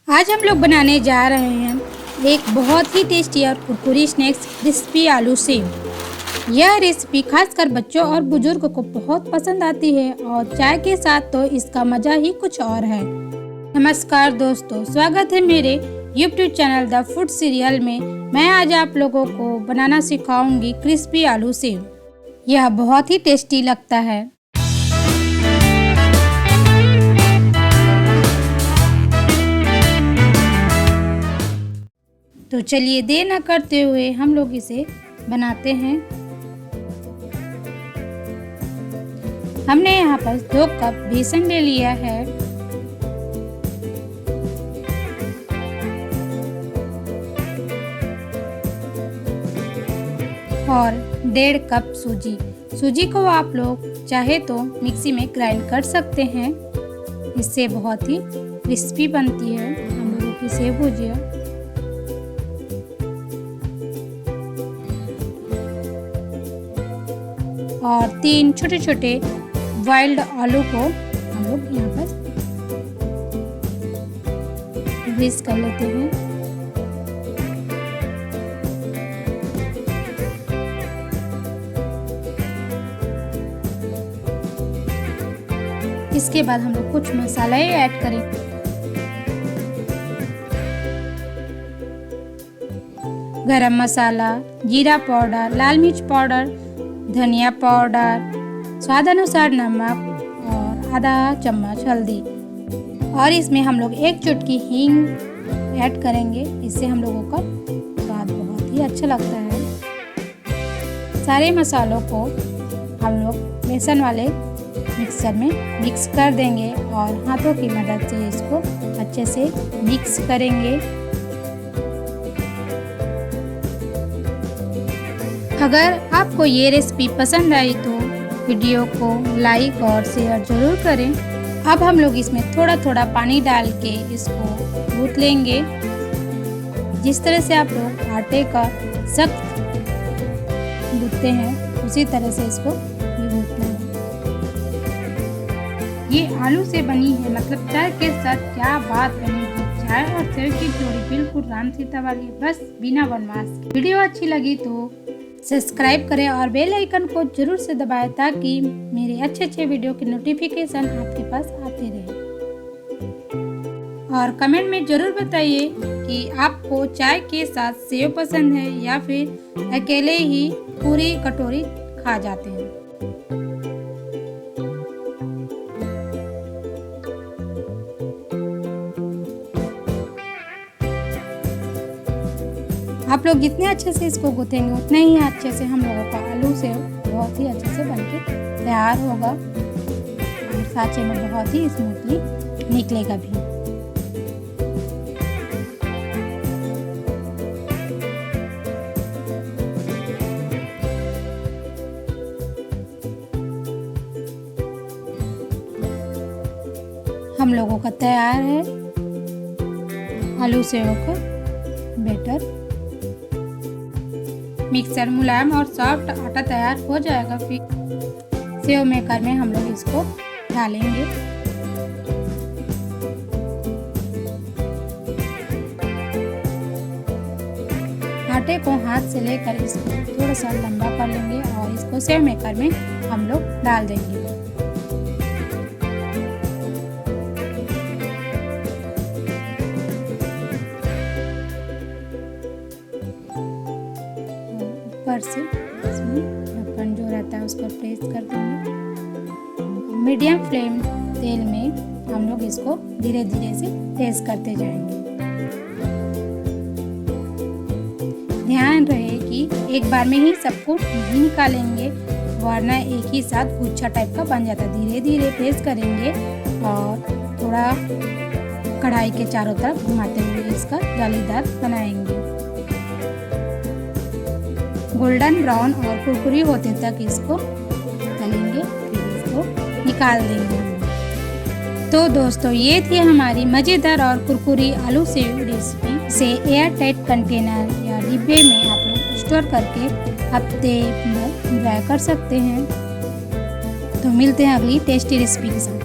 आज हम लोग बनाने जा रहे हैं एक बहुत ही टेस्टी और कुरकुरी स्नैक्स क्रिस्पी आलू सेव। यह रेसिपी खासकर बच्चों और बुजुर्ग को बहुत पसंद आती है और चाय के साथ तो इसका मजा ही कुछ और है। नमस्कार दोस्तों, स्वागत है मेरे YouTube channel the food serial में। मैं आज आप लोगों को बनाना सिखाऊंगी क्रिस्पी आलू सेव। यह बहुत ही टेस्टी लगता है। तो चलिए देर न करते हुए हम लोग इसे बनाते हैं। हमने यहाँ पर 2 कप बेसन ले लिया है और 1.5 कप सूजी। सूजी को आप लोग चाहे तो मिक्सी में ग्राइंड कर सकते हैं, इससे बहुत ही क्रिस्पी बनती है हम लोगों की सेव भुजिया। और 3 छोटे छोटे बॉइल्ड आलू को हम लोग यहाँ पर ग्रीस कर लेते हैं। इसके बाद हम लोग कुछ मसाले ऐड करेंगे। गरम मसाला, जीरा पाउडर, लाल मिर्च पाउडर, धनिया पाउडर, स्वाद अनुसार नमक और आधा चम्मच हल्दी। और इसमें हम लोग 1 चुटकी हींग ऐड करेंगे, इससे हम लोगों का स्वाद बहुत ही अच्छा लगता है। सारे मसालों को हम लोग बेसन वाले मिक्सर में मिक्स कर देंगे और हाथों की मदद से इसको अच्छे से मिक्स करेंगे। अगर आपको ये रेसिपी पसंद आई तो वीडियो को लाइक और शेयर ज़रूर करें। अब हम लोग इसमें थोड़ा थोड़ा पानी डाल के इसको गूँथ लेंगे। जिस तरह से आप लोग आटे का सख्त गूँथते हैं उसी तरह से इसको गूँथना है। ये आलू से बनी है, मतलब चाय के साथ क्या बात बनेगी। चाय और सेव की जोड़ी बिल्कुल राम सीता वाली, बस बिना वनवास के। वीडियो अच्छी लगी तो सब्सक्राइब करें और बेल आइकन को जरूर से दबाएं ताकि मेरे अच्छे वीडियो के नोटिफिकेशन आपके पास आते रहे। और कमेंट में जरूर बताइए कि आपको चाय के साथ सेव पसंद है या फिर अकेले ही पूरी कटोरी खा जाते हैं। आप लोग जितने अच्छे से इसको गूँथेंगे उतने ही अच्छे से हम लोगों का आलू सेव बहुत ही अच्छे से बनके तैयार होगा और सांचे में बहुत ही स्मूथली निकलेगा भी। हम लोगों का तैयार है आलू सेव का बैटर। मिक्सर मुलायम और सॉफ्ट आटा तैयार हो जाएगा, फिर सेव मेकर में हम लोग इसको डालेंगे। आटे को हाथ से लेकर इसको थोड़ा सा लंबा कर लेंगे और इसको सेव मेकर में हम लोग डाल देंगे। ऊपर से इसमें ढक्कन जो रहता है उसको प्रेस कर देंगे। मीडियम फ्लेम तेल में हम लोग इसको धीरे धीरे से तेज करते जाएंगे। ध्यान रहे कि एक बार में ही सबको नहीं निकालेंगे, वरना एक ही साथ गुच्छा टाइप का बन जाता है। धीरे धीरे प्रेस करेंगे और थोड़ा कढ़ाई के चारों तरफ घुमाते हुए इसका जालीदार बनाएंगे। गोल्डन ब्राउन और कुरकुरी होते तक इसको तलेंगे, फिर इसको निकाल देंगे। तो दोस्तों, ये थी हमारी मज़ेदार और कुरकुरी आलू सेव रेसिपी। इसे एयर टाइट कंटेनर या डिब्बे में आप लोग स्टोर करके हफ्ते भर एंजॉय कर सकते हैं। तो मिलते हैं अगली टेस्टी रेसिपी के साथ।